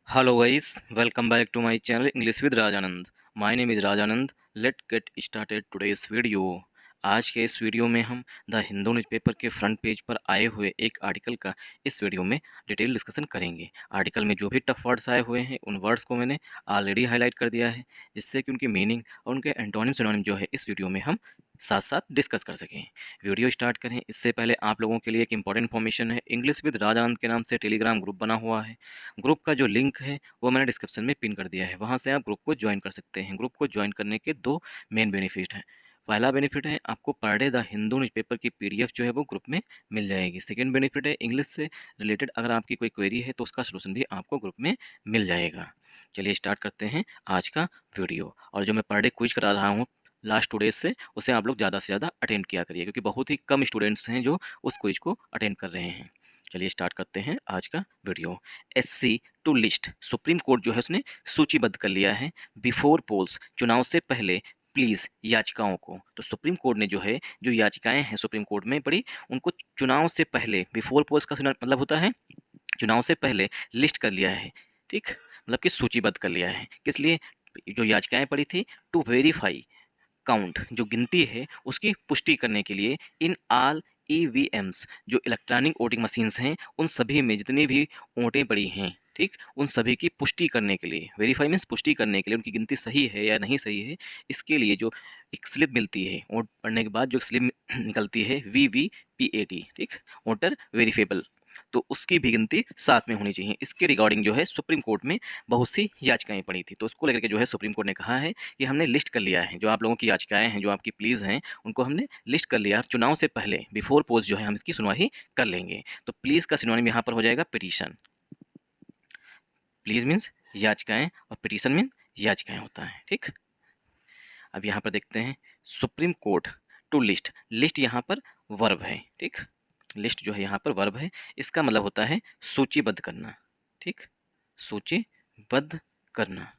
Hello guys, welcome back to my channel English with Rajanand. My name is Rajanand. Let's get started today's video. आज के इस video में हम the Hindu newspaper के front page पर आए हुए एक आर्टिकल का इस वीडियो में डिटेल डिस्कशन करेंगे। आर्टिकल में जो भी टफ वर्ड्स आए हुए हैं उन वर्ड्स को मैंने ऑलरेडी हाईलाइट कर दिया है, जिससे कि उनकी मीनिंग और उनके एंटोनिम सिनोनिम जो है इस वीडियो में हम साथ साथ डिस्कस कर सकें। वीडियो स्टार्ट करें इससे पहले आप लोगों के लिए एक इंपॉर्टेंट इन्फॉर्मेशन है। इंग्लिश विद राजानंद के नाम से टेलीग्राम ग्रुप बना हुआ है। ग्रुप का जो लिंक है वो मैंने डिस्क्रिप्शन में पिन कर दिया है, वहाँ से आप ग्रुप को ज्वाइन कर सकते हैं। ग्रुप को ज्वाइन करने के दो मेन बेनिफिट हैं। पहला बेनिफिट है आपको per day the Hindu newspaper की पीडीएफ जो है वो ग्रुप में मिल जाएगी। सेकंड बेनिफिट है इंग्लिश से रिलेटेड अगर आपकी कोई क्वेरी है तो उसका सलूशन भी आपको ग्रुप में मिल जाएगा। चलिए स्टार्ट करते हैं आज का वीडियो। और जो मैं पर डे क्विज करा रहा हूँ लास्ट 2 डेज से, उसे आप लोग ज़्यादा से ज़्यादा अटेंड किया करिए, क्योंकि बहुत ही कम स्टूडेंट्स हैं जो उस क्विज को अटेंड कर रहे हैं। चलिए स्टार्ट करते हैं आज का video. SC to list, Supreme Court जो है उसने सूचीबद्ध कर लिया है बिफोर पोल्स, चुनाव से पहले प्लीज़ याचिकाओं को। तो सुप्रीम कोर्ट ने जो है जो याचिकाएं हैं सुप्रीम कोर्ट में पड़ी, उनको चुनाव से पहले, बिफोर पोल्स का मतलब होता है चुनाव से पहले, लिस्ट कर लिया है। ठीक, मतलब कि सूचीबद्ध कर लिया है। किस लिए? जो याचिकाएं पड़ी थी टू वेरीफाई काउंट, जो गिनती है उसकी पुष्टि करने के लिए इन ऑल ईवीएम्स, जो इलेक्ट्रॉनिक वोटिंग मशीन्स हैं उन सभी में जितनी भी वोटें पड़ी हैं, ठीक, उन सभी की पुष्टि करने के लिए, वेरीफाई मीन्स पुष्टि करने के लिए, उनकी गिनती सही है या नहीं सही है, इसके लिए जो एक स्लिप मिलती है वोट पड़ने के बाद, जो स्लिप निकलती है VVPAT, ठीक, वोटर वेरीफेबल, तो उसकी भी गिनती साथ में होनी चाहिए। इसके रिगार्डिंग जो है सुप्रीम कोर्ट में बहुत सी याचिकाएं पड़ी थी, तो उसको लेकर के जो है सुप्रीम कोर्ट ने कहा है कि हमने लिस्ट कर लिया है, जो आप लोगों की याचिकाएं हैं, जो आपकी प्लीज़ हैं, उनको हमने लिस्ट कर लिया। चुनाव से पहले बिफोर पोस्ट जो है हम इसकी सुनवाई कर लेंगे। तो प्लीज़ का सिनोनिम यहाँ पर हो जाएगा पिटीशन। प्लीज़ मीन्स याचिकाएं और पिटीशन मीन याचिकाएं होता है। ठीक, अब यहाँ पर देखते हैं Supreme Court to list, list यहाँ पर वर्ब है। ठीक, लिस्ट जो है यहाँ पर वर्ब है, इसका मतलब होता है सूचीबद्ध करना। ठीक, सूचीबद्ध करना।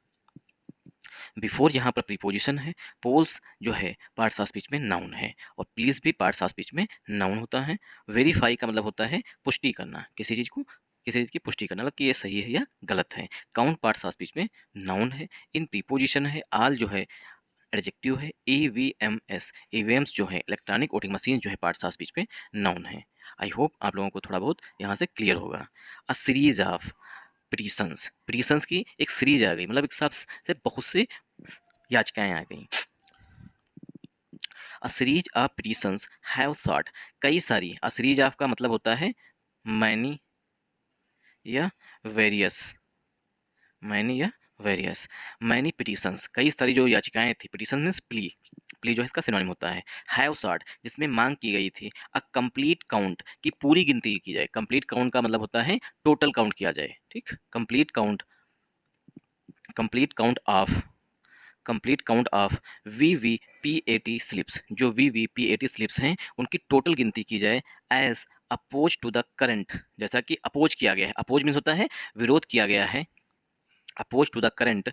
बिफोर यहाँ पर प्रीपोजिशन है, पोल्स जो है पार्ट्स ऑफ स्पीच में नाउन है, और प्लीज भी पार्ट्स ऑफ स्पीच में नाउन होता है। वेरीफाई का मतलब होता है पुष्टि करना, किसी चीज़ को, किसी चीज़ की पुष्टि करना, मतलब कि ये सही है या गलत है। काउंट पार्ट्स ऑफ स्पीच में नाउन है। इन प्रीपोजिशन है, आल जो है एडजेक्टिव है। EVMS, EVMs जो है इलेक्ट्रॉनिक वोटिंग मशीन जो है पार्ट्स ऑफ स्पीच में नाउन है। आई होप आप लोगों को थोड़ा बहुत यहाँ से क्लियर होगा। A series of petitions, petitions की एक सीरीज आ गई, मतलब एक हिसाब से बहुत से याचिकाएं आ गई। A series of petitions have short, कई सारी, अ सीरीज ऑफ का मतलब होता है मैनी या वेरियस, मैनी या वेरियस, मैनी पिटीशंस, कई सारी जो याचिकाएं थी, पिटीशन मीन्स प्ली, प्ली जो है इसका सिनोनिम होता है। हैव सॉट, जिसमें मांग की गई थी अ कंप्लीट काउंट, की पूरी गिनती की जाए। कंप्लीट काउंट का मतलब होता है टोटल काउंट किया जाए। ठीक, complete count, complete count of, complete count of VVPAT slips, जो VVPAT स्लिप्स हैं उनकी टोटल गिनती की जाए। As oppose to the current, जैसा कि अपोज किया गया है, अपोज मीन्स होता है विरोध किया गया है, oppose to the current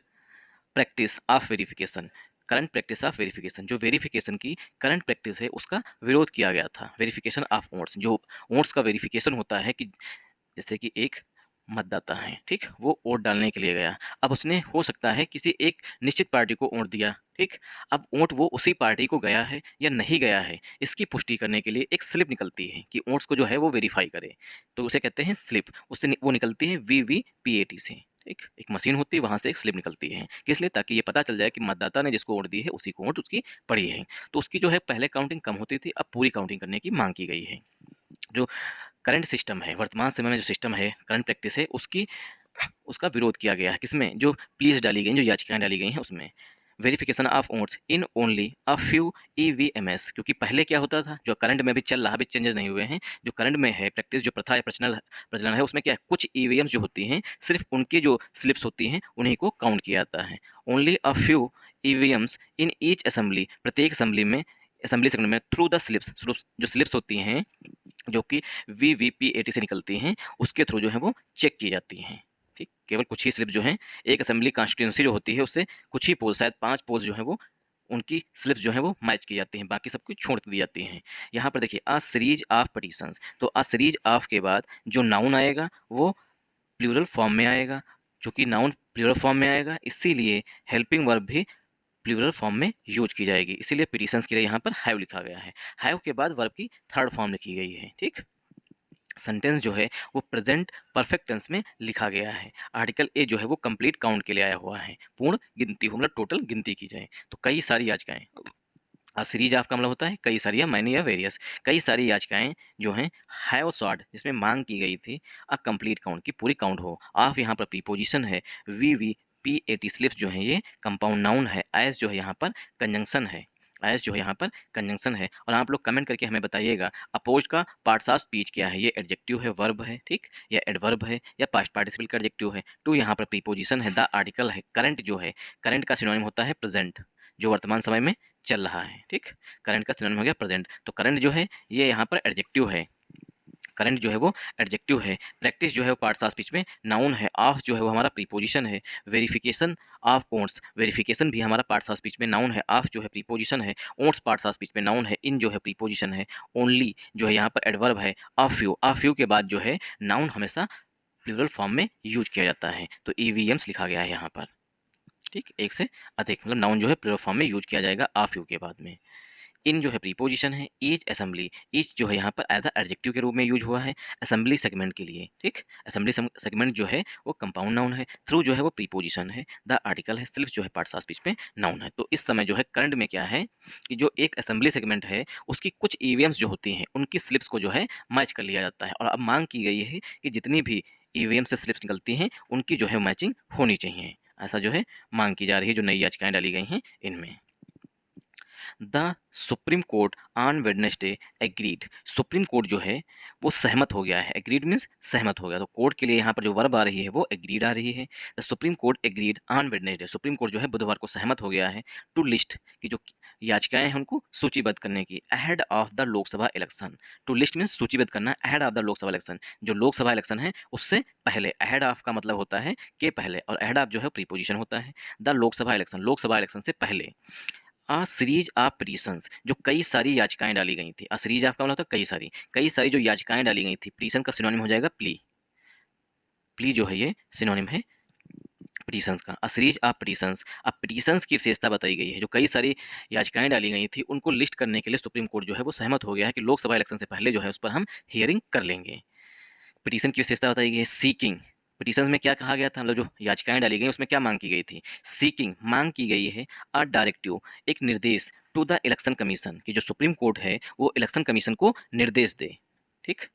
practice of verification, current practice of verification, जो वेरिफिकेशन की करंट प्रैक्टिस है उसका विरोध किया गया था। वेरिफिकेशन ऑफ वोट्स, जो वोट्स का वेरिफिकेशन होता है, कि जैसे कि एक मतदाता है, ठीक, वो वोट डालने के लिए गया, अब उसने हो सकता है किसी एक निश्चित पार्टी को वोट दिया, ठीक, अब वोट वो उसी पार्टी को गया है या नहीं गया है, इसकी पुष्टि करने के लिए एक स्लिप निकलती है कि वोट्स को जो है वो वेरीफाई करे, तो उसे कहते हैं स्लिप। उससे वो निकलती है VVPAT से, ठीक, एक मशीन होती है, वहाँ से एक स्लिप निकलती है, किस लिए? ताकि ये पता चल जाए कि मतदाता ने जिसको वोट दी है उसी को वोट उसकी पड़ी है। तो उसकी जो है पहले काउंटिंग कम होती थी, अब पूरी काउंटिंग करने की मांग की गई है। जो करंट सिस्टम है, वर्तमान समय में जो सिस्टम है, करंट प्रैक्टिस है, उसकी, उसका विरोध किया गया है। किसमें? जो प्लीज डाली गई, जो याचिकाएं डाली गई हैं उसमें। Verification of votes in only a few EVMS, क्योंकि पहले क्या होता था, जो करंट में अभी चल रहा है, अभी चेंजेस नहीं हुए हैं, जो करंट में है प्रैक्टिस, जो प्रथा है, प्रचलन है, उसमें क्या है, कुछ EVMs जो होती हैं सिर्फ उनकी जो स्लिप्स होती हैं उन्हीं को काउंट किया जाता है। Only a few EVMs in each assembly, प्रत्येक असेंबली में, असेंबली सेगमेंट में, थ्रू द स्लिप्स, जो स्लिप्स होती हैं जो कि VVPAT से निकलती हैं, उसके थ्रू जो है वो चेक की जाती हैं। ठीक, केवल कुछ ही स्लिप जो हैं, एक असेंबली कॉन्स्टिट्यूंसी जो होती है उससे कुछ ही पोल, शायद 5 पोल जो है वो, उनकी स्लिप्स जो है वो मैच की जाती हैं, बाकी सब कुछ छोड़ दी जाती हैं। यहाँ पर देखिए अ सीरीज ऑफ पिटीशंस, तो अ सीरीज ऑफ के बाद जो नाउन आएगा वो प्लूरल फॉर्म में आएगा। चूँकि नाउन प्लूरल फॉर्म में आएगा, इसीलिए हेल्पिंग वर्ब भी प्लूरल फॉर्म में यूज की जाएगी, इसीलिए पिटिशंस के लिए यहाँ पर हैव लिखा गया है। हैव के बाद वर्ब की थर्ड फॉर्म लिखी गई है। ठीक, सेंटेंस जो है वो प्रेजेंट परफेक्ट टेंस में लिखा गया है। आर्टिकल ए जो है वो कंप्लीट काउंट के लिए आया हुआ है, पूर्ण गिनती हो, मतलब टोटल गिनती की जाए तो कई सारी याचिकाएं। सीरीज ऑफ का मतलब होता है कई सारी या मैनी या वेरियस। कई सारी याचिकाएं जो हैं हैव सॉट, जिसमें मांग की गई थी अ कंप्लीट काउंट की पूरी काउंट हो। ऑफ यहाँ पर प्रीपोजिशन है, V P A T slips जो है ये कंपाउंड नाउन है, एस जो है यहाँ पर कंजंक्शन है, एस जो है यहाँ पर कंजंक्शन है। और आप लोग कमेंट करके हमें बताइएगा अपोज का पार्ट्स ऑफ स्पीच क्या है, ये एडजेक्टिव है, वर्ब है, ठीक, या एडवर्ब है, या पास्ट पार्टिसिपल का एडजेक्टिव है। टू यहाँ पर प्रीपोजिशन है, द आर्टिकल है, करंट जो है, करंट का सिनोनिम होता है प्रेजेंट, जो वर्तमान समय में चल रहा है। ठीक, करंट का सिनोनिम हो गया प्रेजेंट, तो करंट जो है ये यहाँ पर एडजेक्टिव है, करंट जो है वो एडजेक्टिव है। प्रैक्टिस जो है वो पार्ट्स ऑफ स्पीच में नाउन है। ऑफ जो है वो हमारा प्रीपोजिशन है। वेरिफिकेशन ऑफ ओट्स, वेरिफिकेशन भी हमारा पार्ट्स ऑफ स्पीच में नाउन है। ऑफ जो है प्रीपोजिशन है, ओट्स पार्ट्स ऑफ स्पीच में नाउन है, इन जो है प्रीपोजिशन है, ओनली जो है यहाँ पर एडवर्ब है। ऑफ यू के बाद जो है नाउन हमेशा प्लूरल फॉर्म में यूज किया जाता है, तो ईवीएम्स लिखा गया है यहाँ पर। ठीक, एक से अधिक, मतलब नाउन जो है प्लूरल फॉर्म में यूज किया जाएगा ऑफ यू के बाद में। इन जो है प्रीपोजिशन है, ईच असेंबली, ईच जो है यहाँ पर एज अ एडजेक्टिव के रूप में यूज हुआ है असेंबली सेगमेंट के लिए। ठीक, असेंबली सेगमेंट जो है वो कंपाउंड नाउन है, थ्रू जो है वो प्रीपोजिशन है, द आर्टिकल है, सिर्फ जो है पार्ट्स ऑफ स्पीच में नाउन है। तो इस समय जो है करंट में क्या है कि जो एक असेंबली सेगमेंट है उसकी कुछ ईवीएम्स जो होती हैं उनकी स्लिप्स को जो है मैच कर लिया जाता है, और अब मांग की गई है कि जितनी भी ईवीएम से स्लिप्स निकलती हैं उनकी जो है मैचिंग होनी चाहिए। ऐसा जो है मांग की जा रही है, जो नई याचिकाएं डाली गई हैं इनमें। The supreme court on Wednesday agreed, supreme Court जो है वो सहमत हो गया है, एग्रीड मीन्स सहमत हो गया, तो कोर्ट के लिए यहाँ पर जो वर्ब आ रही है वो एग्रीड आ रही है। The supreme court agreed on Wednesday, supreme Court जो है बुधवार को सहमत हो गया है टू लिस्ट की जो याचिकाएं हैं उनको सूचीबद्ध करने की, ahead of the Lok Sabha election. To list means सूचीबद्ध करना, ahead of the Lok Sabha election, जो लोकसभा इलेक्शन है उससे पहले। अहेड ऑफ का मतलब होता है के पहले, और अहेड ऑफ जो है प्रीपोजिशन होता है। The Lok Sabha election, Lok Sabha election से पहले। सीरीज ऑफ पिटीशंस, जो कई सारी याचिकाएं डाली गई थी। सीरीज ऑफ का मतलब कई सारी जो याचिकाएं डाली गई थी। पिटीशन का सिनोनिम हो जाएगा प्ली, प्ली जो है ये सिनोनिम है पिटीशंस का। सीरीज ऑफ पिटीशंस, अब पिटीशंस की विशेषता बताई गई है, जो कई सारी याचिकाएं डाली गई थी उनको लिस्ट करने के लिए सुप्रीम कोर्ट जो है वो सहमत हो गया है कि लोकसभा इलेक्शन से पहले जो है उस पर हम हियरिंग कर लेंगे। पिटीशन की विशेषता बताई गई है सीकिंग, पिटीशन में क्या कहा गया था, मतलब जो याचिकाएं डाली गई उसमें क्या मांग की गई थी, सीकिंग मांग की गई है अ डायरेक्टिव, एक निर्देश, टू द इलेक्शन कमीशन, कि जो सुप्रीम कोर्ट है वो इलेक्शन कमीशन को निर्देश दे। ठीक,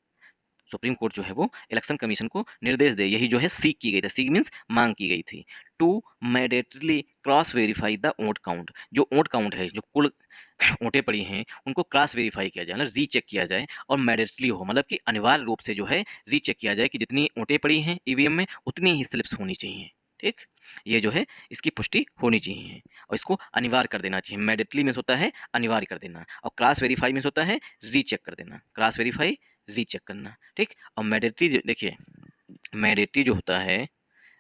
सुप्रीम कोर्ट जो है वो इलेक्शन कमीशन को निर्देश दे, यही जो है सीक की गई थी, सीक मीन्स मांग की गई थी। To mandatorily cross verify the vote count, जो वोट काउंट है, जो कुल वोटें पड़ी हैं उनको क्रॉस वेरीफाई किया जाए, मतलब रीचेक किया जाए, और मैंडेटली हो, मतलब कि अनिवार्य रूप से जो है रीचेक किया जाए कि जितनी वोटें पड़ी हैं ईवीएम में उतनी ही स्लिप्स होनी चाहिए। ठीक, ये जो है इसकी पुष्टि होनी चाहिए और इसको अनिवार्य कर देना चाहिए। मैंडेटली मीन्स होता है अनिवार्य कर देना, और क्रॉस वेरीफाई मीन्स होता है रीचेक कर देना, क्रॉस वेरीफाई रीचेक करना। ठीक, और मैंडेटरी देखिए, मैंडेटरी जो होता है,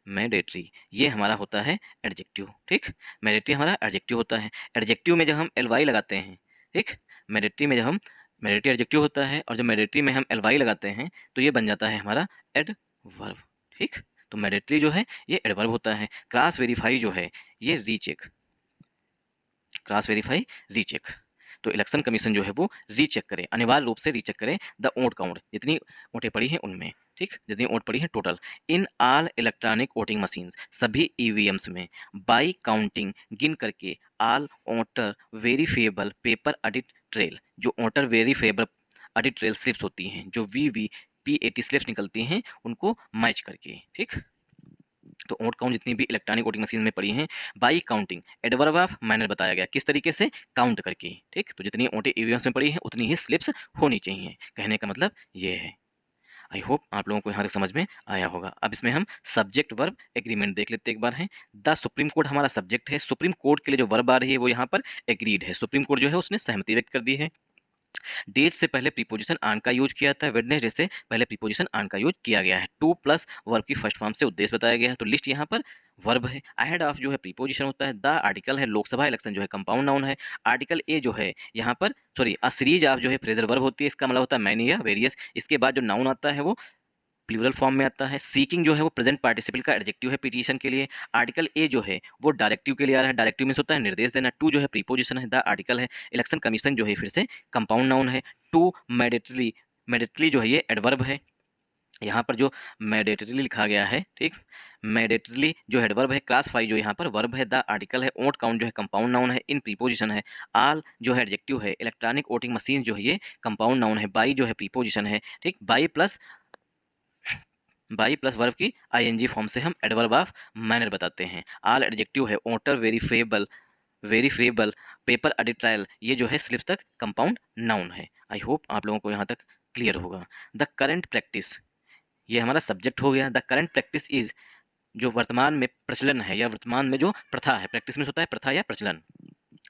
मैंडेटरी ये हमारा होता है एडजेक्टिव। ठीक, मैंडेटरी हमारा एडजेक्टिव होता है। एडजेक्टिव में जब हम एल वाई लगाते हैं, ठीक, मैंडेटरी में जब हम, मैंडेटरी एडजेक्टिव होता है और जब मैंडेटरी में हम एल वाई लगाते हैं तो ये बन जाता है हमारा एडवर्ब। ठीक, तो मैंडेटरी जो है ये एडवर्ब होता है। क्रॉस वेरीफाई जो है ये रीचेक, क्रॉस वेरीफाई रीचेक, तो इलेक्शन कमीशन जो है वो रीचेक करे, अनिवार्य रूप से रीचेक करे द वोट काउंट, जितनी वोटें पड़ी हैं उनमें। ठीक, जितनी वोट पड़ी हैं total, in all electronic voting machines, सभी ईवीएम्स में, बाई काउंटिंग गिन करके, all voter verifiable paper audit trail, जो voter verifiable audit trail slips होती हैं, जो वी पी एटी स्लिप्स निकलती हैं उनको मैच करके। ठीक, तो वोट काउंट जितनी भी इलेक्ट्रॉनिक वोटिंग मशीन में पड़ी हैं, by counting, adverb of manner बताया गया, किस तरीके से काउंट करके। ठीक, तो जितनी वोटें ईवीएम्स में पड़ी हैं उतनी ही स्लिप्स होनी चाहिए, कहने का मतलब ये है। आई होप आप लोगों को यहाँ तक समझ में आया होगा। अब इसमें हम सब्जेक्ट वर्ब एग्रीमेंट देख लेते हैं एक बार है। द सुप्रीम कोर्ट हमारा सब्जेक्ट है, सुप्रीम कोर्ट के लिए जो वर्ब आ रही है वो यहाँ पर एग्रीड है, सुप्रीम कोर्ट जो है उसने सहमति व्यक्त कर दी है। डेज से पहले प्रीपोजिशन ऑन का यूज किया था, वेडनेसडे से पहले प्रीपोजिशन ऑन का यूज किया गया है। टू प्लस वर्ब की फर्स्ट फॉर्म से उद्देश्य बताया गया है, तो लिस्ट यहाँ पर वर्ब है। अहेड ऑफ जो है प्रीपोजिशन होता है, द आर्टिकल है, लोकसभा इलेक्शन जो है कंपाउंड नाउन है। आर्टिकल ए जो है यहाँ पर सॉरी सीरीज ऑफ जो है फ्रेजल वर्ब होती है, इसका मतलब होता है मैनी या वेरियस। इसके बाद जो नाउन आता है वो प्लूरल फॉर्म में आता है। सीकिंग जो है वो प्रेजेंट पार्टिसिपल का एडजेक्टिव है पिटीशन के लिए। आर्टिकल ए जो है वो डायरेक्टिव के लिए आ रहा है। डायरेक्टिव मीन्स होता है निर्देश देना। टू जो है प्रीपोजिशन है, द आर्टिकल है। इलेक्शन कमीशन जो है फिर से कंपाउंड नाउन है। टू मैंडेटरी, मैंडेटरी जो है ये एडवर्ब है। यहाँ पर जो मैंडेटरीली लिखा गया है, ठीक, मैंडेटरीली जो एडवर्ब है। क्लास 5 जो यहाँ पर वर्ब है। द आर्टिकल है। ओट काउंट जो है कंपाउंड नाउन है। इन प्रीपोजिशन है। आल जो है एडजेक्टिव है। इलेक्ट्रॉनिक वोटिंग मशीन जो है ये कंपाउंड नाउन है। बाई जो है प्रीपोजिशन है, ठीक। बाई प्लस वर्ब की आईएनजी फॉर्म से हम एडवर्ब ऑफ मैनर बताते हैं। आल एडजेक्टिव है। ओटर, वेरीफेबल, वेरीफेबल, पेपर, एडिट्रायल, ये जो है स्लिप्स तक कंपाउंड नाउन है। आई होप आप लोगों को यहाँ तक क्लियर होगा। द करंट प्रैक्टिस, ये हमारा सब्जेक्ट हो गया। द करंट प्रैक्टिस इज, जो वर्तमान में प्रचलन है या वर्तमान में जो प्रथा है। प्रैक्टिस में होता है प्रथा या प्रचलन।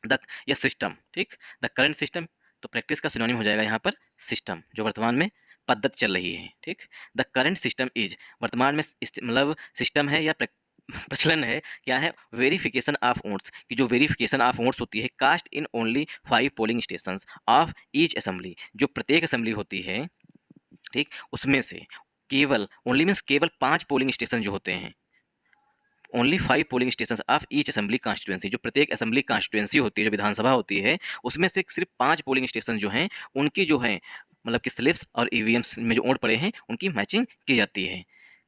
द या सिस्टम, ठीक। द करंट सिस्टम, तो प्रैक्टिस का सिनोनिम हो जाएगा यहाँ पर सिस्टम, जो वर्तमान में पद्धति चल रही है, ठीक। द करंट सिस्टम इज, वर्तमान में मतलब सिस्टम है या प्रचलन है, क्या है, वेरिफिकेशन ऑफ वोट्स, की जो वेरिफिकेशन ऑफ वोट्स होती है cast in only 5 polling stations of each assembly, जो प्रत्येक असेंबली होती है, ठीक, उसमें से केवल, ओनली मीन्स केवल 5 पोलिंग स्टेशन जो होते हैं, only 5 polling station of each assembly constituency, जो प्रत्येक असेंबली कॉन्स्टिट्यूएंसी होती है, जो विधानसभा होती है, उसमें से सिर्फ 5 पोलिंग स्टेशन जो हैं उनकी जो है मतलब कि स्लिप्स और ईवीएम्स में जो वोट पड़े हैं उनकी मैचिंग की जाती है।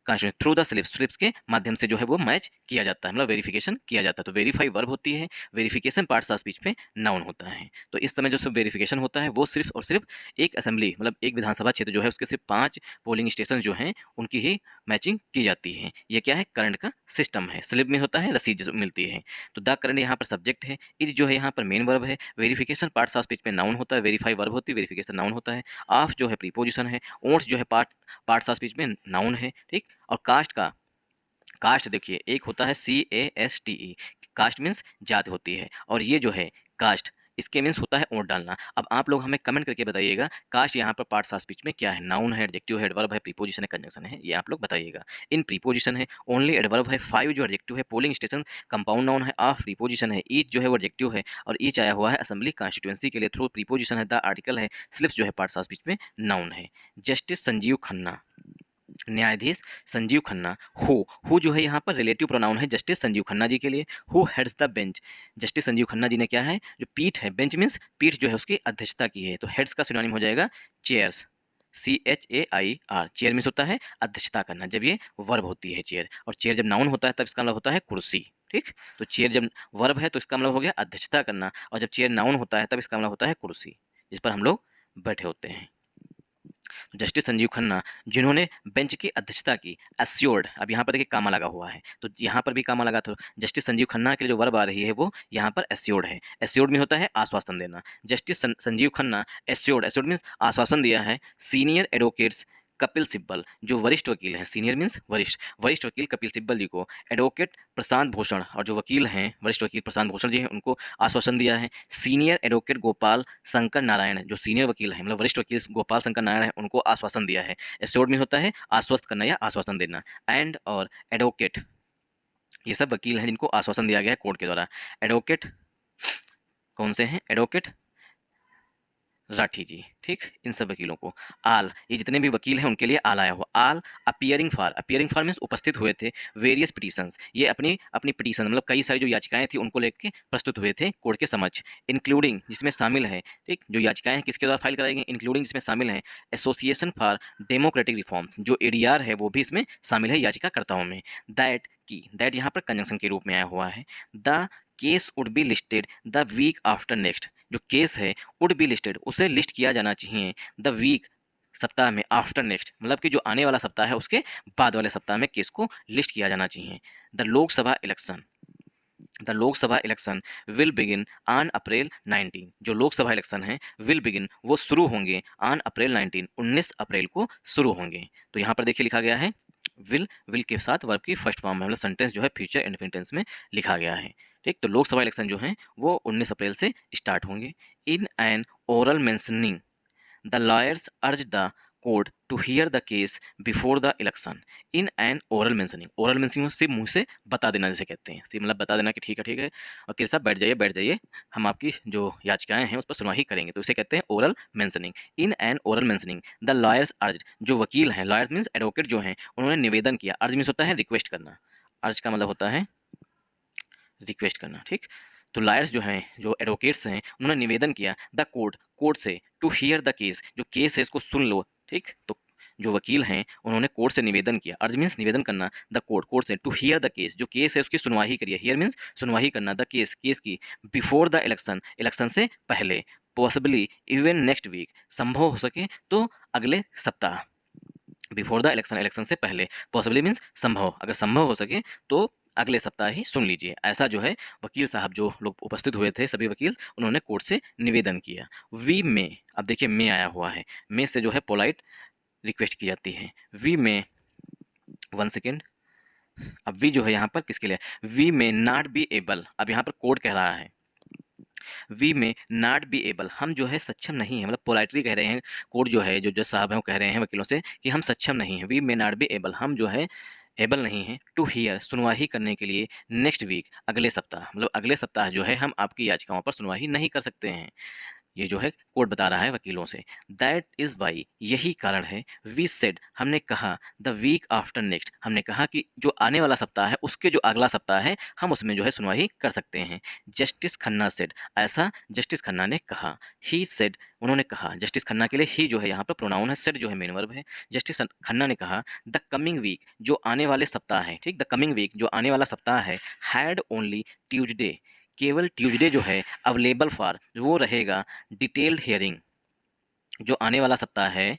थ्रू द स्लिप्स, स्लिप्स के माध्यम से जो है वो मैच किया जाता है, मतलब वेरिफिकेशन किया जाता है। तो वेरीफाई वर्ब होती है, वेरिफिकेशन पार्ट्स ऑफ स्पीच में नाउन होता है। तो इस समय जो सब वेरिफिकेशन होता है वो सिर्फ और सिर्फ एक असेंबली, मतलब एक विधानसभा क्षेत्र जो है उसके सिर्फ 5 पोलिंग स्टेशन जो हैं उनकी ही मैचिंग की जाती है। ये क्या है, करंट का सिस्टम है। स्लिप में होता है रसीद जो मिलती है। तो द करंट यहाँ पर सब्जेक्ट है। इज जो है यहाँ पर मेन वर्ब है। वेरिफिकेशन पार्ट्स ऑफ स्पीच में नाउन होता है। वेरीफाई वर्ब होती है, वेरिफिकेशन नाउन होता है। ऑफ जो है प्रीपोजिशन है। ओट्स जो है पार्ट्स ऑफ स्पीच में नाउन है, ठीक। और कास्ट का, कास्ट देखिए एक होता है CASTE, कास्ट मीन्स जाति होती है, और ये जो है कास्ट, इसके मीन्स होता है वोट डालना। अब आप लोग हमें कमेंट करके बताइएगा कास्ट यहाँ पर पार्ट्स ऑफ स्पीच में क्या है, नाउन है, एडजेक्टिव है, एडवर्ब है, प्रीपोजिशन है, कंजंक्शन है, ये आप लोग बताइएगा। इन प्रीपोजिशन है, ओनली एडवर्ब है, 5 जो एडजेक्टिव है, पोलिंग स्टेशन कंपाउंड नाउन है, ऑफ प्रीपोजिशन है, ईच जो है वो एडजेक्टिव है, और ईच आया हुआ है असेंबली कॉन्स्टिट्यूएंसी के लिए, थ्रू प्रीपोजिशन है, द आर्टिकल है, स्लिप्स जो है पार्ट्स ऑफ स्पीच में नाउन है। जस्टिस संजीव खन्ना, न्यायाधीश संजीव खन्ना। हु जो है यहाँ पर रिलेटिव प्रोनाउन है जस्टिस संजीव खन्ना जी के लिए। Who heads the bench, justice Sanjiv Khanna ji ने क्या है, जो पीठ है, बेंच मीन्स पीठ जो है उसकी अध्यक्षता की है। तो हेड्स का सिनोनिम हो जाएगा चेयर्स, CHAIR, चेयर मीन्स होता है अध्यक्षता करना, जब ये वर्ब होती है चेयर, और चेयर जब नाउन होता है तब इसका मतलब होता है कुर्सी, ठीक। तो चेयर जब वर्ब है तो इसका मतलब हो गया अध्यक्षता करना, और जब चेयर नाउन होता है तब इसका मतलब होता है कुर्सी जिस पर हम लोग बैठे होते हैं। तो जस्टिस संजीव खन्ना जिन्होंने बेंच की अध्यक्षता की, एस्योर्ड, अब यहाँ पर देखिए कामा लगा हुआ है तो यहाँ पर भी कामा लगा, तो जस्टिस संजीव खन्ना के लिए जो वर्ब आ रही है वो यहाँ पर एस्योर्ड है। एस्योर्ड में होता है आश्वासन देना। Justice Sanjiv Khanna assured, assured means आश्वासन दिया है सीनियर एडवोकेट्स कपिल सिब्बल, जो वरिष्ठ वकील हैं, सीनियर मीन्स वरिष्ठ, वरिष्ठ वकील कपिल सिब्बल जी को, एडवोकेट प्रशांत भूषण, और जो वकील हैं वरिष्ठ वकील प्रशांत भूषण जी हैं उनको आश्वासन दिया है। सीनियर एडवोकेट गोपाल शंकर नारायण, जो सीनियर वकील हैं मतलब वरिष्ठ वकील गोपाल शंकर नारायण हैं उनको आश्वासन दिया है। एश्योर्ड में होता है आश्वस्त करना या आश्वासन देना। एंड और एडवोकेट, ये सब वकील हैं जिनको आश्वासन दिया गया है कोर्ट के द्वारा। एडवोकेट कौन से हैं, एडवोकेट राठी जी, ठीक, इन सब वकीलों को। आल, ये जितने भी वकील हैं उनके लिए आल आया हुआ। आल अपियरिंग फॉर मीन्स उपस्थित हुए थे, वेरियस पिटीशंस, ये अपनी अपनी पिटीशन मतलब कई सारी जो याचिकाएं थी उनको लेकर प्रस्तुत हुए थे कोर्ट के समक्ष। इंक्लूडिंग जिसमें शामिल है, ठीक, जो याचिकाएं हैं किसके द्वारा फाइल कराई गई, इंक्लूडिंग जिसमें शामिल है एसोसिएशन फॉर डेमोक्रेटिक रिफॉर्म्स, जो ADR है वो भी इसमें शामिल है याचिकाकर्ताओं में। दैट की, दैट यहाँ पर कंजंक्शन के रूप में आया हुआ है। The case would be listed the week after next, जो केस है वुड बी लिस्टेड उसे लिस्ट किया जाना चाहिए द वीक, सप्ताह में, आफ्टर नेक्स्ट मतलब कि जो आने वाला सप्ताह है उसके बाद वाले सप्ताह में केस को लिस्ट किया जाना चाहिए। The Lok Sabha election, the Lok Sabha election will begin on April 19, जो लोकसभा इलेक्शन है विल बिगिन वो शुरू होंगे ऑन अप्रैल 19, 19 अप्रैल को शुरू होंगे। तो यहाँ पर देखिए लिखा गया है विल के साथ वर्ब की फर्स्ट फॉर्म में मतलब सेंटेंस जो है फ्यूचर इंडेफिनिट टेंस में लिखा गया है, ठीक। तो लोकसभा इलेक्शन जो है वो 19 अप्रैल से स्टार्ट होंगे। In an oral mentioning the lawyers urge the court to hear the case before the election in an oral mentioning. Oral mentioning सिर्फ मुंह से बता देना जिसे कहते हैं, सिर्फ मतलब बता देना कि ठीक है वकील साहब बैठ जाइए हम आपकी जो याचिकाएं हैं उस पर सुनवाई करेंगे, तो इसे कहते हैं oral mentioning. In an oral mentioning the lawyers अर्ज, जो वकील हैं, लॉयर्स मीन्स एडवोकेट जो हैं, उन्होंने निवेदन किया। अर्ज मीन्स होता है रिक्वेस्ट करना, अर्ज का मतलब होता है रिक्वेस्ट करना, ठीक। तो लॉयर्स जो हैं, जो एडवोकेट्स हैं, उन्होंने निवेदन किया द कोर्ट से टू हियर द केस, जो केस है इसको सुन लो, ठीक। तो जो वकील हैं उन्होंने कोर्ट से निवेदन किया, अर्ज मीन्स निवेदन करना, द कोर्ट से टू हियर द केस, जो केस है उसकी सुनवाई करिए, हियर मीन्स सुनवाई करना, द केस की, बिफोर द इलेक्शन से पहले, पॉसिबली इवन नेक्स्ट वीक, संभव हो सके तो अगले सप्ताह, बिफोर द इलेक्शन से पहले, पॉसिबली मीन्स संभव, अगर संभव हो सके तो अगले सप्ताह ही सुन लीजिए। ऐसा जो है वकील साहब जो लोग उपस्थित हुए थे, सभी वकील, उन्होंने कोर्ट से निवेदन किया। वी में, अब देखिए में आया हुआ है, में से जो है पोलाइट रिक्वेस्ट की जाती है। वी में, वन सेकेंड, अब वी जो है यहाँ पर किसके लिए, वी में नॉट बी एबल, अब यहाँ पर कोर्ट कह रहा है वी में नॉट बी एबल, हम जो है सक्षम नहीं है, मतलब पोलाइटली कह रहे हैं, कोर्ट जो है, जो जज साहब हैं वो कह रहे हैं वकीलों से कि हम सक्षम नहीं हैं। वी में नॉट बी एबल, हम जो है एबल नहीं है टू हियर, सुनवाई करने के लिए, नेक्स्ट वीक, अगले सप्ताह, मतलब अगले सप्ताह जो है हम आपकी याचिकाओं पर सुनवाई नहीं कर सकते हैं। ये जो है कोर्ट बता रहा है वकीलों से। दैट इज़ वाई, यही कारण है, वी सेड, हमने कहा, द वीक आफ्टर नेक्स्ट, हमने कहा कि जो आने वाला सप्ताह है उसके जो अगला सप्ताह है हम उसमें जो है सुनवाई कर सकते हैं। जस्टिस खन्ना सेड, ऐसा जस्टिस खन्ना ने कहा। ही सेड, उन्होंने कहा, जस्टिस खन्ना के लिए ही जो है यहाँ पर प्रोनाउन है, सेड जो है मेन वर्ब है। जस्टिस खन्ना ने कहा द कमिंग वीक, जो आने वाले सप्ताह है, ठीक, द कमिंग वीक, जो आने वाला सप्ताह है, हैड ओनली ट्यूजडे, केवल ट्यूसडे जो है अवेलेबल फॉर, वो रहेगा डिटेल्ड हियरिंग, जो आने वाला सप्ताह है,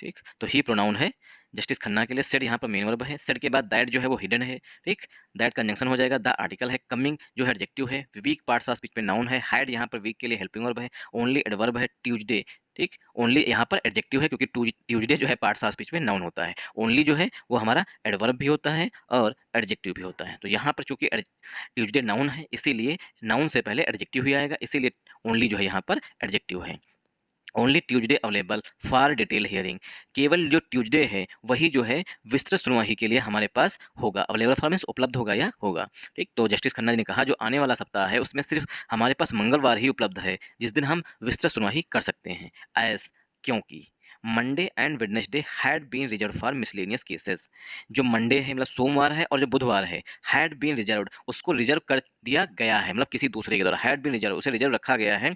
ठीक। तो ही प्रोनाउन है जस्टिस खन्ना के लिए, सेड यहाँ पर मेन वर्ब है, सेड के बाद दैट जो है वो हिडन है, ठीक। दैट कंजंक्शन हो जाएगा, द आर्टिकल है, कमिंग जो है एडजेक्टिव है, वीक पार्ट्स ऑफ स्पीच में नाउन है, हाइड यहाँ पर वीक के लिए हेल्पिंग वर्ब है, ओनली एडवर्ब है, ट्यूजडे, ठीक। ओनली यहाँ पर एडजेक्टिव है क्योंकि ट्यूजडे जो है पार्ट्स ऑफ स्पीच में नाउन होता है, ओनली जो है वो हमारा एडवर्ब भी होता है और एडजेक्टिव भी होता है। तो यहाँ पर चूंकि ट्यूजडे नाउन है इसीलिए नाउन से पहले एडजेक्टिव ही आएगा, इसीलिए ओनली जो है यहाँ पर एडजेक्टिव है। Only Tuesday available for detail hearing, केवल जो ट्यूजडे है वही जो है विस्तृत सुनवाई के लिए हमारे पास होगा, अवेलेबल फॉर मीन्स उपलब्ध होगा या होगा, ठीक। तो जस्टिस खन्ना जी ने कहा जो आने वाला सप्ताह है उसमें सिर्फ हमारे पास मंगलवार ही उपलब्ध है जिस दिन हम विस्तृत सुनवाई कर सकते हैं। एज, क्योंकि Monday and Wednesday had been reserve for miscellaneous cases, जो मंडे है मतलब सोमवार है और जो बुधवार है, हैड बीन रिजर्व, उसको रिजर्व कर दिया गया है, मतलब किसी दूसरे के द्वारा, हैड बीन रिजर्व, उसे रिजर्व रखा गया है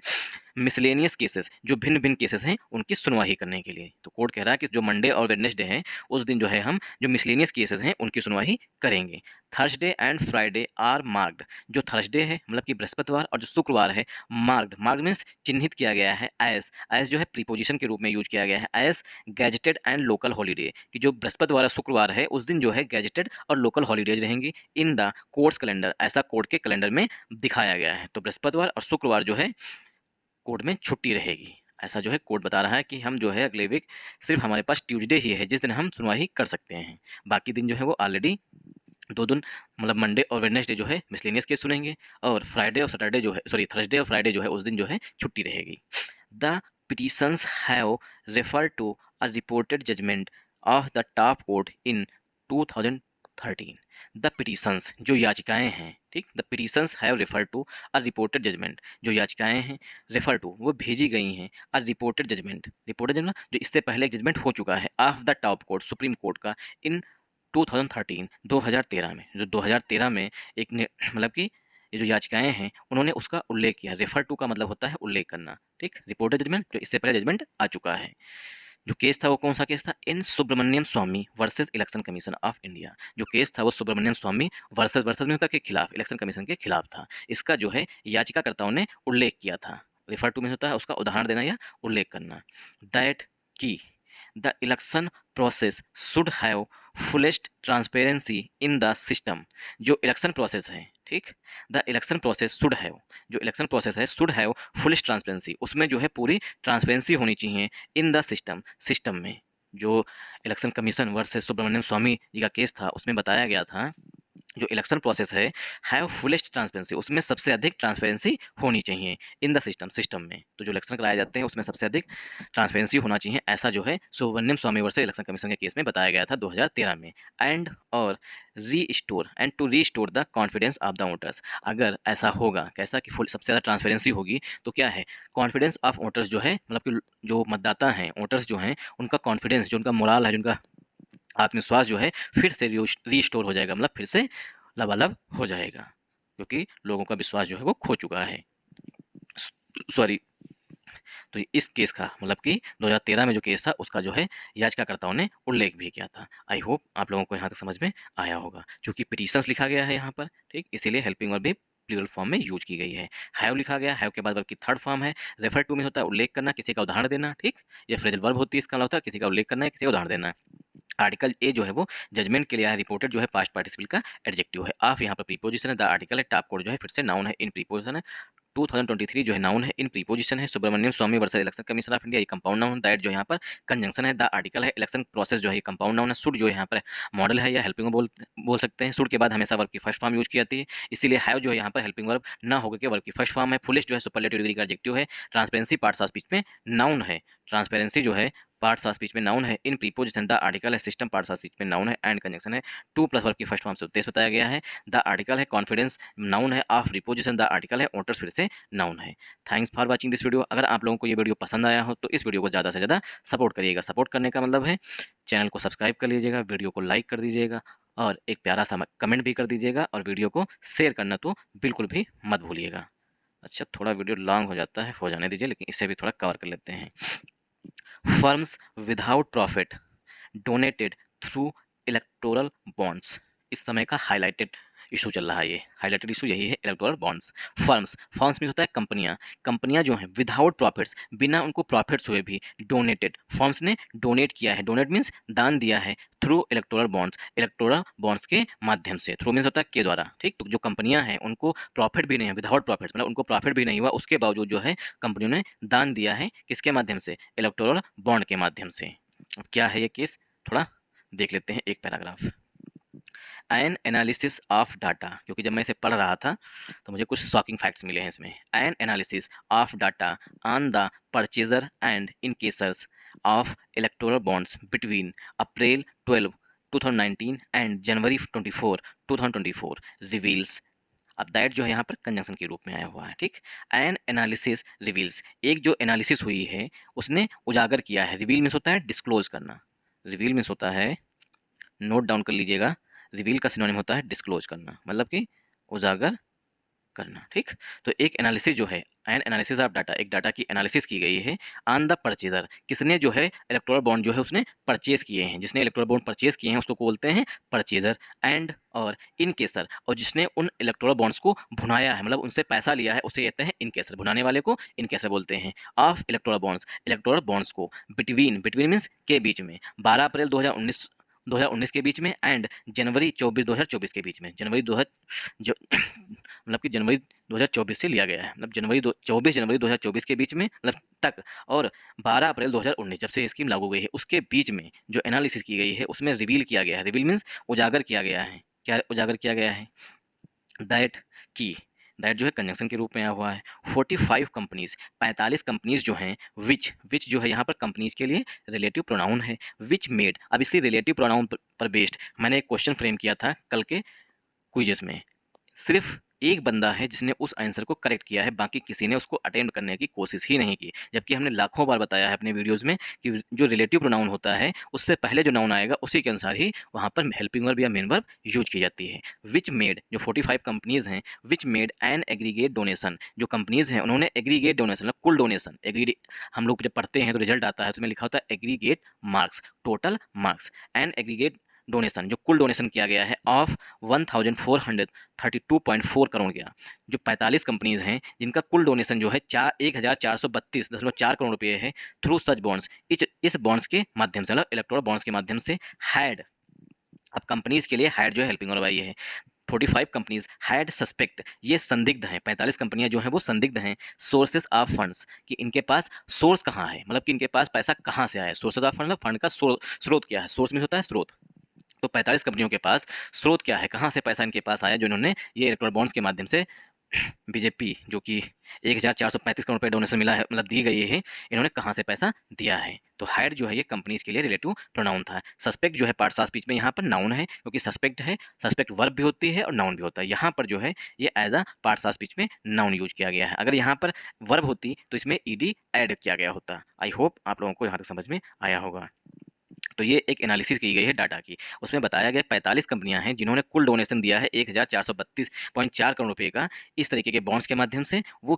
मिसलेनियस केसेस, जो भिन्न भिन्न केसेस हैं उनकी सुनवाई करने के लिए। तो कोर्ट कह रहा है कि जो मंडे और वेडनेसडे हैं उस दिन जो है हम जो मिसलेनियस केसेस हैं उनकी सुनवाई करेंगे। Thursday and Friday are marked, जो थर्सडे है मतलब कि बृहस्पतिवार और जो शुक्रवार है मार्क्ड, मार्क्ड मीन्स चिन्हित किया गया है, एज जो है प्रीपोजिशन के रूप में यूज किया गया है, as gazetted and local holiday, कि जो बृहस्पतिवार और शुक्रवार है उस दिन जो है गैजेटेड और लोकल हॉलीडेज रहेंगी इन द कोर्ट्स कैलेंडर, ऐसा कोर्ट के कैलेंडर में दिखाया गया है। तो बृहस्पतिवार और शुक्रवार जो है कोर्ट में छुट्टी रहेगी, ऐसा जो है कोर्ट बता रहा है कि हम जो है अगले वीक सिर्फ हमारे पास ट्यूसडे ही है जिस दिन हम सुनवाई कर सकते हैं, बाकी दिन जो है वो ऑलरेडी दो दिन, मतलब मंडे और वेडनेसडे जो है मिसलेनियस केस सुनेंगे और फ्राइडे और सैटरडे जो है, सॉरी थर्सडे और फ्राइडे जो है उस दिन जो है छुट्टी रहेगी। The petitions have refer to a reported judgment of the top court in 2013। The petitions, जो याचिकाएं हैं, ठीक, the petitions have refer to a reported judgment, जो याचिकाएं हैं रेफर टू वो भेजी गई हैं, a reported judgment, reported judgment जो इससे पहले एक जजमेंट हो चुका है of the top court, supreme court का, इन 2013, 2013 में, जो 2013 में एक मतलब कि ये जो याचिकाएं हैं उन्होंने उसका उल्लेख किया, रेफर टू का मतलब होता है उल्लेख करना, ठीक। रिपोर्टेड जजमेंट जो इससे पहले जजमेंट आ चुका है। जो केस था वो कौन सा केस था, in Subramanian Swamy versus election commission of India, जो केस था वो सुब्रमण्यम स्वामी वर्सेस, वर्सेस में होता के खिलाफ, इलेक्शन कमीशन के खिलाफ था। इसका जो है याचिकाकर्ताओं ने उल्लेख किया था, रेफर टू में होता है उसका उदाहरण देना या उल्लेख करना। दैट की the election process should have fullest transparency in the system, जो इलेक्शन प्रोसेस है, ठीक, the election process should have, जो इलेक्शन प्रोसेस है शुड हैव फुलेस्ट ट्रांसपेरेंसी, उसमें जो है पूरी ट्रांसपेरेंसी होनी चाहिए इन द सिस्टम, सिस्टम में। जो election commission versus Subramaniam Swami ji का केस था उसमें बताया गया था जो इलेक्शन प्रोसेस है हैव फुलेस्ट ट्रांसपेरेंसी, उसमें सबसे अधिक ट्रांसपेरेंसी होनी चाहिए इन द सिस्टम में। तो जो इलेक्शन कराए जाते हैं उसमें सबसे अधिक ट्रांसपेरेंसी होना चाहिए, ऐसा जो है सुब्रमण्यम स्वामीवर से इलेक्शन कमीशन के केस में बताया गया था 2013 में। एंड और to restore the confidence of the voters, अगर ऐसा होगा कैसा कि फुल सबसे ज़्यादा ट्रांसपेरेंसी होगी तो क्या है, कॉन्फिडेंस ऑफ वोटर्स जो है मतलब कि जो मतदाता हैं वोटर्स जो हैं उनका कॉन्फिडेंस, जो उनका मोराल है, जो उनका आत्मविश्वास जो है फिर से रीस्टोर हो जाएगा, मतलब फिर से लबालब हो जाएगा, क्योंकि लोगों का विश्वास जो है वो खो चुका है। सॉरी, तो इस केस का मतलब कि 2013 में जो केस था उसका जो है याचिकाकर्ताओं ने उल्लेख भी किया था। आई होप आप लोगों को यहाँ तक समझ में आया होगा। चूंकि पिटीशंस लिखा गया है यहाँ पर, ठीक, इसीलिए हेल्पिंग वर्ब भी प्लूरल फॉर्म में यूज की गई है। हैव लिखा गया, हैव के बाद वर्ब की थर्ड फॉर्म है। रेफर टू में होता है उल्लेख करना, किसी का उदाहरण देना, ठीक। ये फ्रेजल वर्ब होती है, इसका मतलब होता है किसी का उल्लेख करना है, किसी का उदाहरण देना। आर्टिकल ए जो है वो जजमेंट के लिए है, रिपोर्टेड जो है पास्ट पार्टिसिपल का एडजेक्टिव है। ऑफ यहाँ पर प्रीपोजिशन है, द आर्टिकल है, टॉप कोड जो है फिर से नाउन है, इन प्रीपोजिशन है। 2023 जो है नाउन है, इन प्रीपोजिशन है। Subramanian Swamy versus election commission of India, ये कंपाउंड नाउन। दैट जो यहाँ पर कंजंक्शन है। द आर्टिकल है, इलेक्शन प्रोसेस जो है ये कंपाउंड नाउन है। शुड जो यहाँ पर मॉडल है या हेल्पिंग बोल सकते हैं। शुड के बाद हमेशा वर्ब की फर्स्ट फॉर्म यूज की जाती है, इसीलिए हैव जो है यहाँ पर हेल्पिंग वर्ब ना होकर के वर्ब की फर्स्ट फॉर्म है। फुलेस्ट जो है सुपरलेटिव डिग्री का एडजेक्टिव है। ट्रांसपेरेंसी पार्ट्स ऑफ स्पीच में नाउन है, ट्रांसपेरेंसी जो है पार्ट्स ऑफ स्पीच में नाउन है। इन प्रीपोजिशन द आर्टिकल है, सिस्टम पार्ट्स ऑफ स्पीच में नाउन है। एंड कंजंक्शन है, टू प्लस वर्ब की फर्स्ट फॉर्म से उद्देश्य बताया गया है। द आर्टिकल है, कॉन्फिडेंस नाउन है। ऑफ प्रीपोजिशन द आर्टिकल है, वोटर्स फिर से नाउन है। Thanks for watching this video. अगर आप लोगों को ये वीडियो पसंद आया हो तो इस वीडियो को ज़्यादा से ज़्यादा सपोर्ट करिएगा। सपोर्ट करने का मतलब है चैनल को सब्सक्राइब कर लीजिएगा, वीडियो को लाइक कर दीजिएगा और एक प्यारा सा कमेंट भी कर दीजिएगा, और वीडियो को शेयर करना तो बिल्कुल भी मत भूलिएगा। अच्छा, थोड़ा वीडियो लॉन्ग हो जाता है, हो जाने दीजिए, लेकिन इससे भी थोड़ा कवर कर लेते हैं। Firms without profit donated through electoral bonds, इस समय का हाईलाइटेड इशू चल रहा है, ये हाईलाइटेड इशू यही है, इलेक्टोरल बॉन्ड्स। फर्म्स में होता है कंपनियां जो हैं विदाउट प्रॉफिट्स, बिना उनको प्रॉफिट्स हुए भी डोनेटेड, फर्म्स ने डोनेट किया है, डोनेट मीन्स दान दिया है, थ्रू इलेक्टोरल बॉन्ड्स के माध्यम से। थ्रू मीन्स होता है के द्वारा, ठीक। तो जो कंपनियां हैं उनको प्रॉफिट भी नहीं है, विदाउट प्रॉफिट मतलब उनको प्रॉफिट भी नहीं हुआ, उसके बावजूद जो है कंपनियों ने दान दिया है, किसके माध्यम से, इलेक्टोरल बॉन्ड के माध्यम से। अब क्या है ये केस, थोड़ा देख लेते हैं एक paragraph. N analysis of data, क्योंकि जब मैं इसे पढ़ रहा था तो मुझे कुछ शॉकिंग फैक्ट्स मिले हैं इसमें। An analysis of data on the purchaser and encashers of electoral bonds between April 12 2019 and January 24 2024 reveals. अब दैट जो है यहाँ पर कंजंक्शन के रूप में आया हुआ है, ठीक। एन एनालिसिस रिवील्स, एक जो एनालिसिस हुई है उसने उजागर किया है। रिवील मीन्स होता है डिस्क्लोज करना, रिवील मीन्स होता है, नोट डाउन कर लीजिएगा, रिवील का सिनोनिम होता है डिस्क्लोज करना, मतलब कि उजागर करना, ठीक। तो एक एनालिसिस जो है, एन एनालिसिस ऑफ डाटा, एक डाटा की एनालिसिस की गई है ऑन द परचेजर, किसने जो है इलेक्टोरल बॉन्ड जो है उसने परचेज किए हैं, जिसने इलेक्टोरल बॉन्ड परचेज किए हैं उसको बोलते हैं परचेजर। एंड और इनकेसर, और जिसने उन इलेक्टोरल बॉन्ड्स को भुनाया है, मतलब उनसे पैसा लिया है, उसे कहते हैं इनकेसर, भुनाने वाले को इनकेसर बोलते हैं। ऑफ इलेक्टोरल बॉन्ड्स को बिटवीन मीन्स के बीच में, 12 अप्रैल 2019 के बीच में, एंड जनवरी 24 2024 के बीच में। जनवरी 2000 जो मतलब कि जनवरी 2024 से लिया गया है, मतलब 24 जनवरी 2024 के बीच में मतलब तक, और 12 अप्रैल 2019 जब से स्कीम लागू हो गई है उसके बीच में जो एनालिसिस की गई है उसमें रिवील किया गया है। रिवील मीन्स उजागर किया गया है। क्या उजागर किया गया है, दैट की, दैट जो है कंजंक्शन के रूप में आया हुआ है। 45 कंपनीज, 45 कंपनीज जो हैं, विच जो है यहाँ पर कंपनीज के लिए रिलेटिव प्रोनाउन है। विच मेड, अब इसी रिलेटिव प्रोनाउन पर बेस्ड मैंने एक क्वेश्चन फ्रेम किया था कल के क्विज़ में। सिर्फ एक बंदा है जिसने उस आंसर को करेक्ट किया है, बाकी किसी ने उसको अटेम्प्ट करने की कोशिश ही नहीं की, जबकि हमने लाखों बार बताया है अपने वीडियोस में कि जो रिलेटिव प्रोनाउन होता है उससे पहले जो नाउन आएगा उसी के अनुसार ही वहाँ पर हेल्पिंग वर्ब या मेन वर्ब यूज की जाती है। विच मेड, जो 45 कंपनीज हैं, which made an aggregate donation, जो कंपनीज हैं उन्होंने एग्रीगेट डोनेशन मतलब कुल डोनेशन, हम लोग जब पढ़ते हैं तो रिजल्ट आता है उसमें लिखा होता है aggregate marks, total marks. An aggregate donation, जो कुल डोनेशन किया गया है ऑफ 1432.4 करोड़ गया। जो 45 कंपनीज हैं जिनका कुल डोनेशन जो है 1432.4 करोड़ रुपए है, थ्रू सच बॉन्ड्स, इस बॉन्ड्स के माध्यम से, मतलब इलेक्टोरल बॉन्ड्स के माध्यम से, हैड, अब कंपनीज के लिए हैड जो है हेल्पिंग और आई है। 45 कंपनीज हैड सस्पेक्ट, ये संदिग्ध हैं, 45 कंपनियां जो हैं वो संदिग्ध हैं, सोर्सेज ऑफ फंड्स, कि इनके पास सोर्स कहाँ है, मतलब कि इनके पास पैसा कहाँ से आया है। सोर्सेज ऑफ फंड मतलब फंड का स्रोत क्या है, सोर्स में होता है स्रोत, तो 45 कंपनियों के पास स्रोत क्या है, कहाँ से पैसा इनके पास आया जो इन्होंने ये इलेक्ट्रॉल बॉन्ड्स के माध्यम से बीजेपी जो कि 1435 करोड़ रुपए डोनेशन मिला है, मतलब दी गई है, इन्होंने कहाँ से पैसा दिया है। तो हायर जो है ये कंपनीज के लिए रिलेटिव प्रोनाउन था। सस्पेक्ट जो है पार्ट्स ऑफ स्पीच में यहाँ पर नाउन है, क्योंकि सस्पेक्ट है, सस्पेक्ट वर्ब भी होती है और नाउन भी होता है। यहाँ पर जो है ये as a parts of speech में नाउन यूज किया गया है। अगर यहाँ पर वर्ब होती तो इसमें ईडी ऐड किया गया होता। आई होप आप लोगों को यहाँ तक समझ में आया होगा। तो ये एक एनालिसिस की गई है डाटा की। उसमें बताया गया 45 कंपनियां हैं जिन्होंने कुल डोनेशन दिया है 1432.4 करोड़ रुपए का इस तरीके के बॉन्ड्स के माध्यम से। वो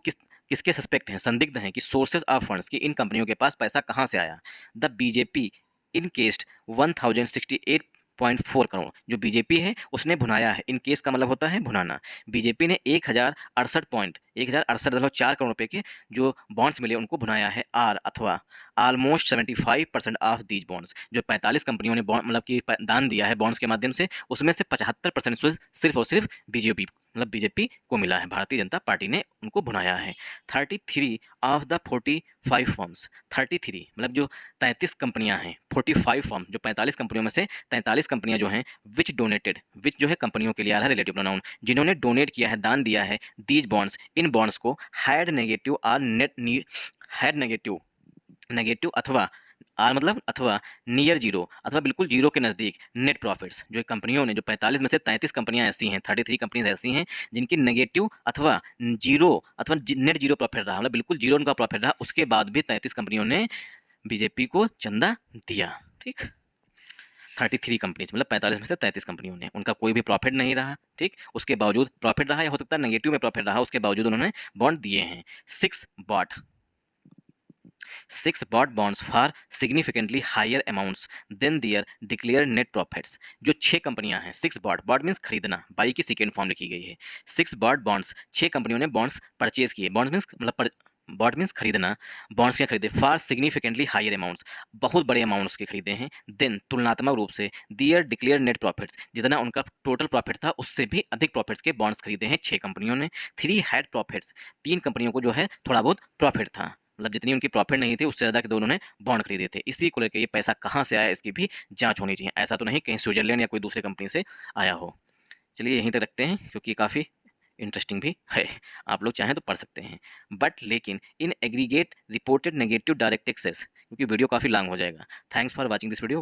किसके सस्पेक्ट हैं, संदिग्ध हैं कि सोर्सेज ऑफ फंड्स, कि इन कंपनियों के पास पैसा कहाँ से आया। द बीजेपी इनकेस्ड 1068.4 करोड़, जो बीजेपी है उसने भुनाया है। इन केस का मतलब होता है भुनाना। बीजेपी ने 1068.4 करोड़ रुपए के जो बॉन्ड्स मिले उनको भुनाया है। आर अथवा ऑलमोस्ट 75% ऑफ दीज बॉन्ड्स, जो 45 कंपनियों ने बॉन्ड मतलब कि दान दिया है बॉन्ड्स के माध्यम से, उसमें से 75% सिर्फ और सिर्फ बीजेपी मतलब बीजेपी को मिला है, भारतीय जनता पार्टी ने उनको भुनाया है। 33 ऑफ द 45 फर्म्स, 33 मतलब जो 33 कंपनियां हैं, 45 फर्म जो 45 कंपनियों में से 43 कंपनियां जो हैं, विच डोनेटेड, विच जो है कंपनियों के लिए आ रहा है रिलेटिव प्रोनाउन, जिन्होंने डोनेट किया है, दान दिया है, दीज बॉन्ड्स, इन बॉन्ड्स को हैड नेगेटिव और हैड नेगेटिव, नेगेटिव अथवा आर मतलब अथवा नियर जीरो अथवा बिल्कुल जीरो के नज़दीक नेट प्रॉफिट्स, जो कंपनियों ने, जो 45 में से 33 कंपनियां ऐसी हैं, 33 कंपनीज ऐसी हैं जिनकी नेगेटिव अथवा जीरो अथवा नेट जीरो प्रॉफिट रहा, मतलब बिल्कुल जीरो उनका प्रॉफिट रहा, उसके बाद भी 33 कंपनियों ने बीजेपी को चंदा दिया। ठीक, 33 कंपनीज मतलब 45 में से 33 कंपनियों ने, उनका कोई भी प्रॉफिट नहीं रहा। ठीक, उसके बावजूद प्रॉफिट रहा या हो सकता है नेगेटिव में प्रॉफिट रहा, उसके बावजूद उन्होंने बॉन्ड दिए हैं। 6 bought bonds for significantly higher amounts than their declared net profits। जो 6 कंपनियां हैं, 6 bought मीन्स खरीदना, बाई की सेकेंड फॉर्म लिखी गई है। 6 bought bonds, 6 कंपनियों ने बॉन्ड्स परचेज किए। बॉन्ड्स मीन्स मतलब बॉट मीन्स खरीदना, बॉन्ड्स क्या खरीदे, फॉर सिग्निफिकेंटली हायर अमाउंट्स, बहुत बड़े अमाउंट्स के खरीदे हैं। देन तुलनात्मक रूप से दियर डिक्लेयर नेट प्रॉफिट्स, जितना उनका टोटल प्रॉफिट था उससे भी अधिक प्रॉफिट्स के बॉन्ड्स खरीदे हैं 6 कंपनियों ने। 3 हैड प्रॉफिट्स, 3 कंपनियों को जो है थोड़ा बहुत प्रॉफिट था, मतलब जितनी उनकी प्रॉफिट नहीं थी उससे ज़्यादा के दोनों ने बॉन्ड खरीदे थे। इसी को लेकर ये पैसा कहाँ से आया इसकी भी जांच होनी चाहिए। ऐसा तो नहीं कहीं स्विट्जरलैंड या कोई दूसरी कंपनी से आया हो। चलिए यहीं तक रखते हैं क्योंकि काफ़ी इंटरेस्टिंग भी है, आप लोग चाहें तो पढ़ सकते हैं। बट लेकिन in aggregate reported negative direct access, क्योंकि वीडियो काफ़ी लॉन्ग हो जाएगा। Thanks for watching this video.